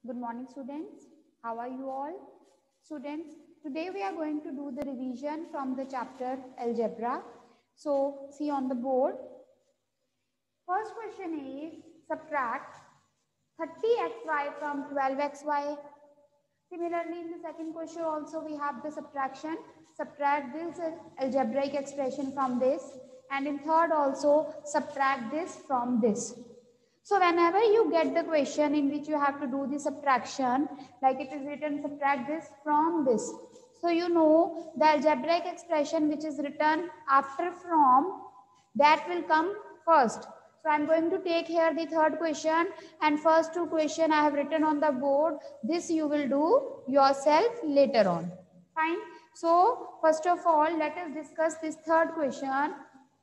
Good morning, students. How are you all? Students, today we are going to do the revision from the chapter Algebra. So, see on the board. First question is subtract 30xy from 12xy. Similarly, in the second question also we have the subtraction. Subtract this algebraic expression from this. And in third also subtract this from this. So whenever you get the question in which you have to do the subtraction, like it is written subtract this from this. So you know the algebraic expression which is written after from, that will come first. So I am going to take here the third question, and first two question I have written on the board. This you will do yourself later on. Fine. So first of all, let us discuss this third question.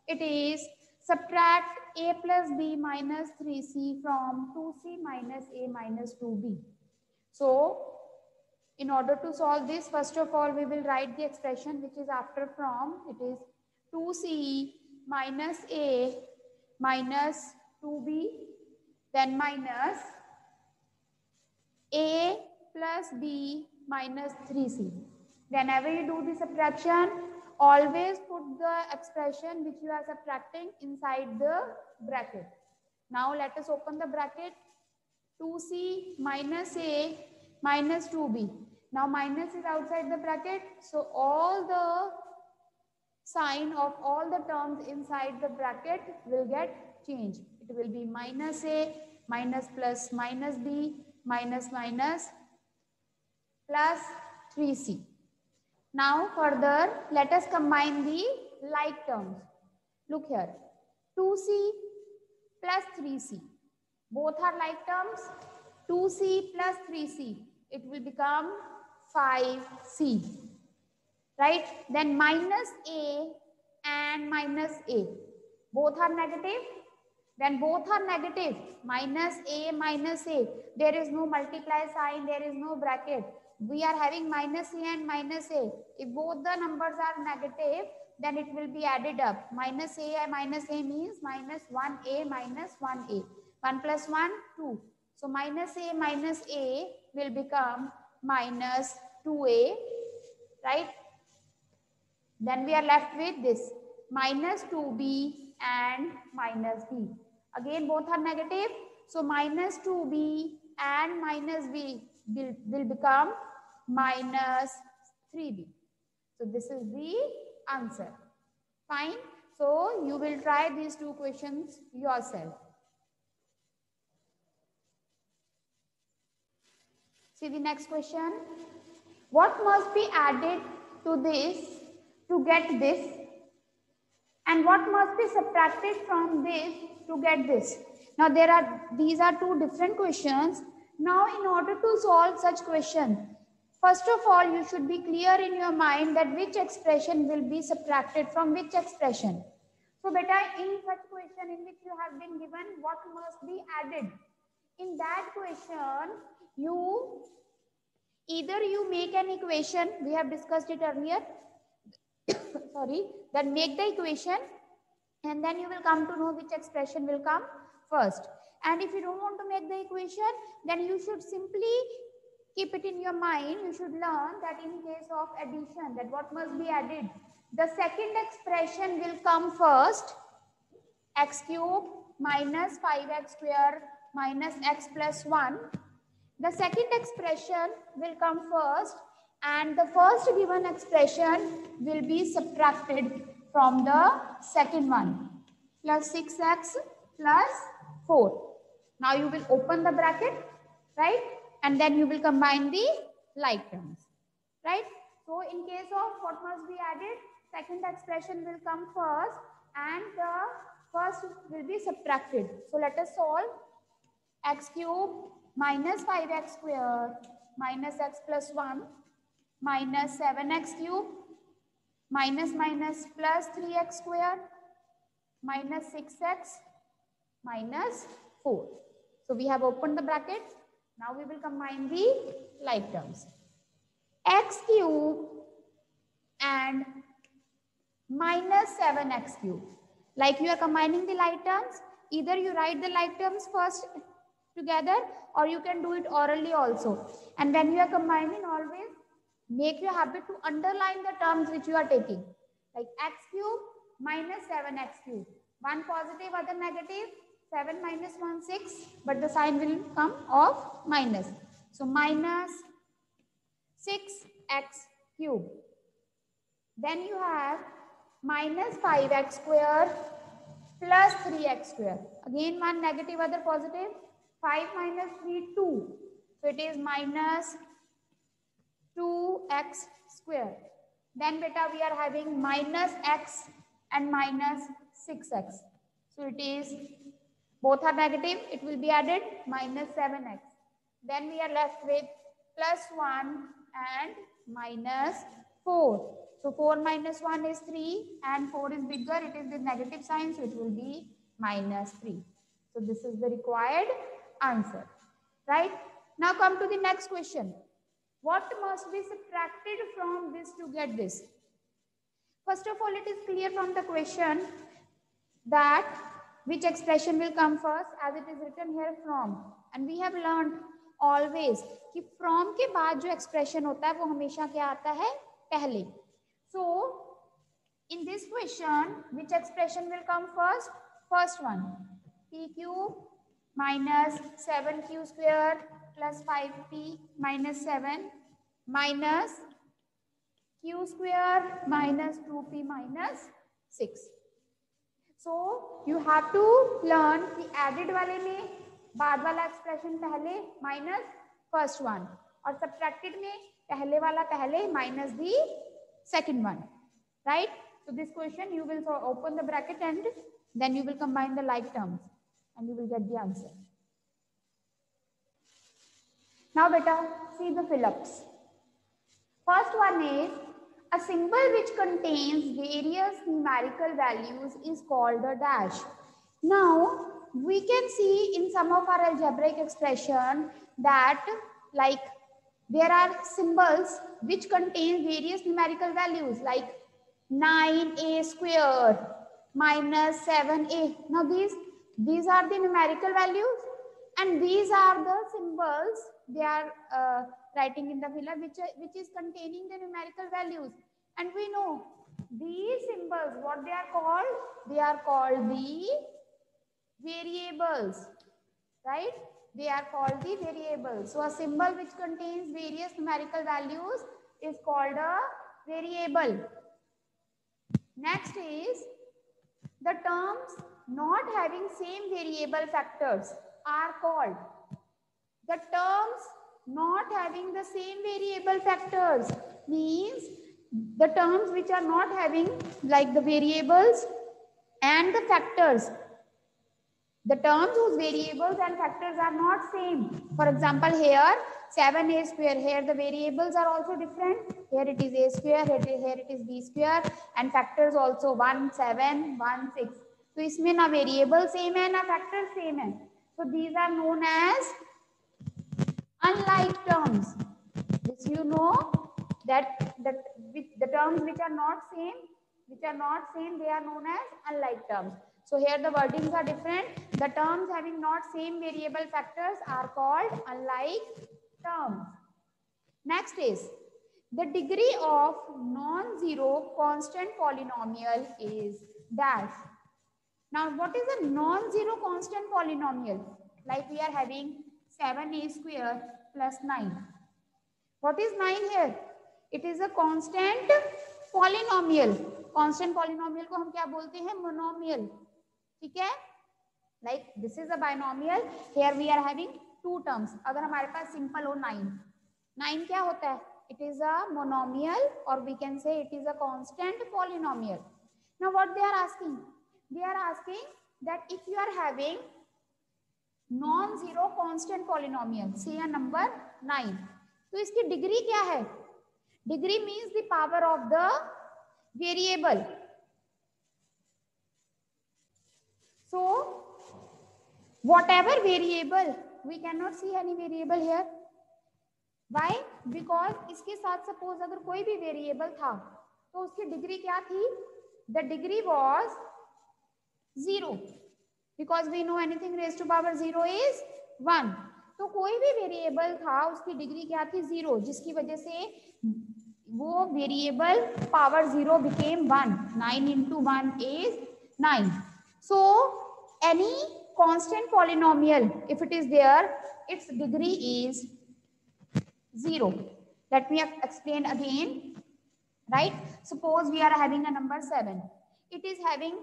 It is subtract a plus b minus 3c from 2c minus a minus 2b. So in order to solve this, first of all, we will write the expression which is after from. It is 2c minus a minus 2b, then minus a plus b minus 3c. Whenever you do the subtraction, always put the expression which you are subtracting inside the bracket. Now let us open the bracket. 2c minus a minus 2b. Now minus is outside the bracket, so all the sign of all the terms inside the bracket will get changed. It will be minus a, minus plus minus b, minus minus plus 3c. Now further, let us combine the like terms. Look here, 2c plus 3c. Both are like terms. 2c plus 3c. It will become 5c. Right? Then minus a and minus a. Both are negative. Then both are negative. Minus a minus a. There is no multiply sign. There is no bracket. We are having minus a and minus a. If both the numbers are negative, then it will be added up. Minus a and minus a means minus 1a minus 1a. 1 plus 1, 2. So minus a will become minus 2a, right? Then we are left with this minus 2b and minus b. Again both are negative. So minus 2b and minus b will become minus 3b. So this is the answer. Fine. So you will try these two questions yourself. See the next question. What must be added to this to get this? And what must be subtracted from this to get this? Now these are two different questions. Now in order to solve such question, first of all, you should be clear in your mind that which expression will be subtracted from which expression. So beta, in such question in which you have been given what must be added, in that question, either you make an equation, we have discussed it earlier, sorry, then make the equation and then you will come to know which expression will come first. And if you don't want to make the equation, then you should simply keep it in your mind. You should learn that in case of addition, that what must be added. The second expression will come first, x cube minus 5x square minus x plus 1. The second expression will come first and the first given expression will be subtracted from the second one. Plus 6x plus 4. Now you will open the bracket, right? And then you will combine the like terms, right? So in case of what must be added, second expression will come first and the first will be subtracted. So let us solve. X cube minus 5x square minus x plus 1 minus 7x cube minus minus plus 3x square minus 6x minus 4. So we have opened the bracket. Now we will combine the like terms. X cube and minus 7x cube. Like you are combining the like terms, either you write the like terms first together, or you can do it orally also. And when you are combining, always make your habit to underline the terms which you are taking, like x cube minus 7x cube, one positive, other negative. 7 minus 1 6, but the sign will come of minus. So minus 6x cube. Then you have minus 5x square plus 3x square. Again one negative, other positive. 5 minus 3, 2. So it is minus 2x square. Then beta we are having minus x and minus 6x. So it is, both are negative, it will be added, minus 7x. Then we are left with plus 1 and minus 4. So 4 minus 1 is 3 and 4 is bigger, it is with negative sign, so it will be minus 3. So this is the required answer, right? Now come to the next question. What must be subtracted from this to get this? First of all, it is clear from the question that which expression will come first, as it is written here from. And we have learned always कि from के बाद जो expression होता है वो हमेशा क्या आता है, पहले. So in this question, which expression will come first? First one, p cube minus 7q square plus 5p minus 7 minus q square minus 2p minus 6. So you have to learn कि added वाले में बाद वाला expression पहले minus first one, और subtracted में पहले वाला पहले minus the second one, right? So this question you will open the bracket and then you will combine the like terms and you will get the answer. Now beta, see the fill-ups. First one is a symbol which contains various numerical values is called a dash. Now we can see in some of our algebraic expression that like there are symbols which contain various numerical values like 9a square minus 7a. Now these are the numerical values and these are the symbols they are writing in the filler which is containing the numerical values. And we know these symbols, what they are called? They are called the variables, right? They are called the variables. So a symbol which contains various numerical values is called a variable. Next is the terms not having same variable factors are called. The terms not having the same variable factors means the terms which are not having like the variables and the factors. The terms whose variables and factors are not same. For example, here 7a square, here the variables are also different. Here it is a square, here it is b square, and factors also 1, 7, 1, 6. So इसमें ना variable same है ना factor same है. So these are known as unlike terms. This you know that the terms which are not same, they are known as unlike terms. So here the wordings are different. The terms having not same variable factors are called unlike terms. Next is the degree of non-zero constant polynomial is dash. Now what is a non-zero constant polynomial? Like we are having 7a square plus 9. What is 9 here? It is a constant polynomial. Constant polynomial को हम क्या बोलते हैं? Monomial. ठीक है? Like this is a binomial. Here we are having two terms. अगर हमारे पास simple हो 9. 9 क्या होता है? It is a monomial, or we can say it is a constant polynomial. Now what they are asking? They are asking that if you are having non-zero constant polynomial, say a number 9, तो इसकी degree क्या है? Degree means the power of the variable. So whatever variable, we cannot see any variable here. Why? Because इसके साथ suppose अगर कोई भी variable था तो उसकी डिग्री क्या थी? The degree was 0. Because we know anything raised to power 0 is 1। तो कोई भी वेरिएबल था उसकी डिग्री क्या थी 0, जिसकी वजह से वो variable power 0 became 1. 9 into 1 is 9. So any constant polynomial, if it is there, its degree is 0. Let me explain again. Right? Suppose we are having a number 7. It is having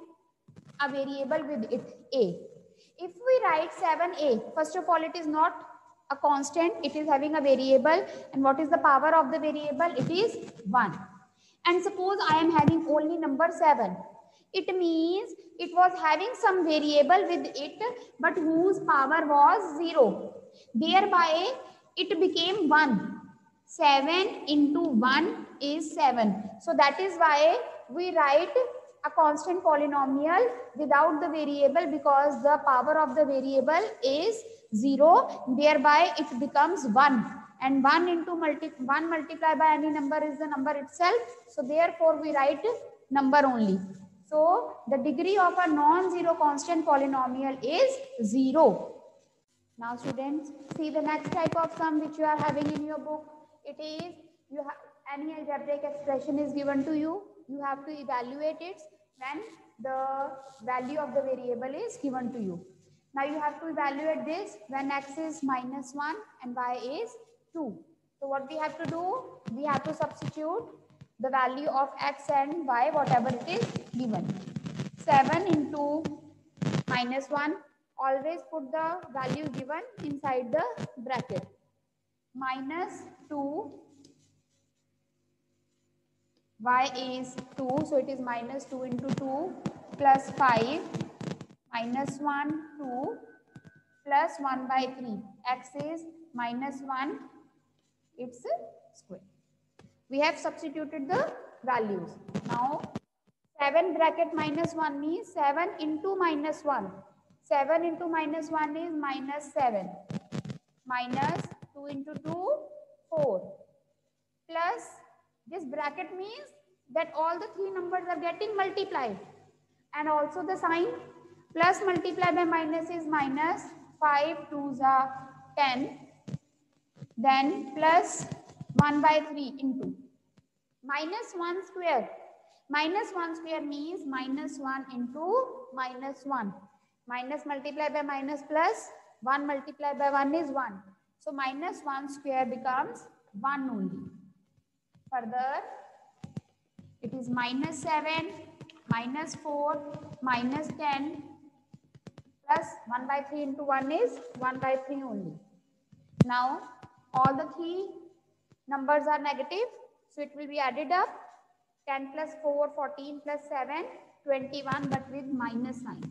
a variable with it a. If we write 7a, first of all, it is not a constant, it is having a variable. And what is the power of the variable? It is 1. And suppose I am having only number 7. It means it was having some variable with it, but whose power was 0. Thereby, it became 1. 7 into 1 is 7. So that is why we write a constant polynomial without the variable, because the power of the variable is 0. Thereby it becomes 1. And 1 into 1 multiplied by any number is the number itself. So therefore we write number only. So the degree of a non-zero constant polynomial is 0. Now students, see the next type of sum which you are having in your book. It is, you have any algebraic expression is given to you. You have to evaluate it when the value of the variable is given to you. Now you have to evaluate this when x is -1 and y is 2. So what we have to do? We have to substitute the value of x and y, whatever it is given. 7 into -1. Always put the value given inside the bracket. -2, y is 2, so it is -2 into 2 plus 5, -1, 2 plus 1 by 3. X is -1, its square. We have substituted the values. Now 7 bracket -1 means 7 into -1. 7 into -1 is -7. -2 into 2, 4. Plus, this bracket means that all the three numbers are getting multiplied. And also the sign plus multiplied by minus is minus. 5 2s are 10. Then plus 1 by 3 into -1 square. -1 square means -1 into -1. Minus multiplied by minus plus 1 multiplied by 1 is 1. So -1 square becomes 1 only. Further, it is -7, -4, -10 plus 1 by 3 into 1 is 1 by 3 only. Now, all the three numbers are negative, so it will be added up. 10 plus 4, 14 plus 7, 21, but with minus sign.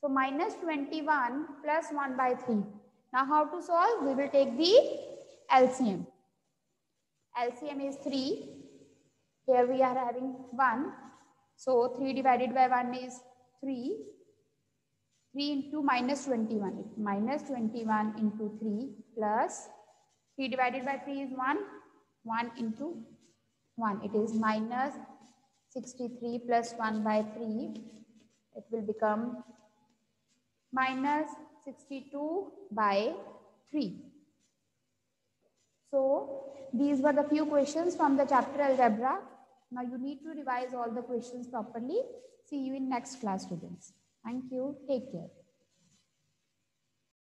So -21 plus 1 by 3. Now how to solve? We will take the LCM. LCM is 3. Here we are having 1. So 3 divided by 1 is 3. 3 into -21. -21 into 3 plus 3 divided by 3 is 1. 1 into 1. It is -63 plus 1 by 3. It will become -62 by 3. So these were the few questions from the chapter algebra. Now you need to revise all the questions properly. See you in next class, students. Thank you. Take care.